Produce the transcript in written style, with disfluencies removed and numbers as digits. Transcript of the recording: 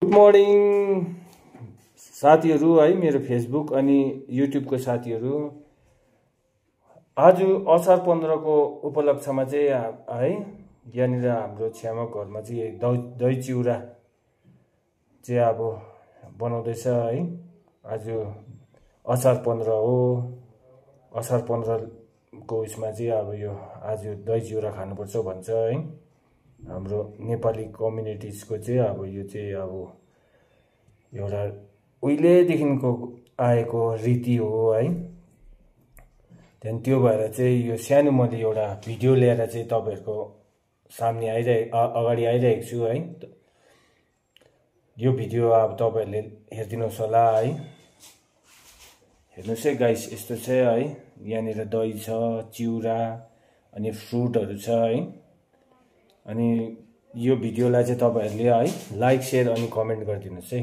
Good morning साथीहरू है, मेरो फेसबुक अनि युट्युबको साथीहरू। आज असार 15 को उपलक्ष्यमा चाहिँ है यहाँनिर हाम्रो छेउमा घरमा चाहिँ दही चिउरा चाहिँ अब बनाउँदैछ है। आज असार 15 हो। असार 15 को उसमा चाहिँ अब यो आज दही चिउरा खानुपर्छ भन्छ है। हाम्रो नेपाली कम्युनिटिजको चाहिँ अब यो चाहिँ अब एउटा उहिलेदेखिको आएको रीति हो है। त्यहाँदेखि त्यो भएर चाहिँ यो सानो मैले एउटा भिडियो ल्याएर चाहिँ तपाईहरुको सामने अगाडि आइरहेको छु है। यो भिडियो अब तपाईहरुले हेर्दिनुस् होला है। हेर्नुस् है गाइस, यस्तो छ है। यहाँनिर दही छ, चिउरा अनि फ्रुटहरु छ है। अनि यो भिडियोलाई चाहिँ तपाईहरुले है लाइक, शेयर अनि कमेन्ट गरिदिनुस् है।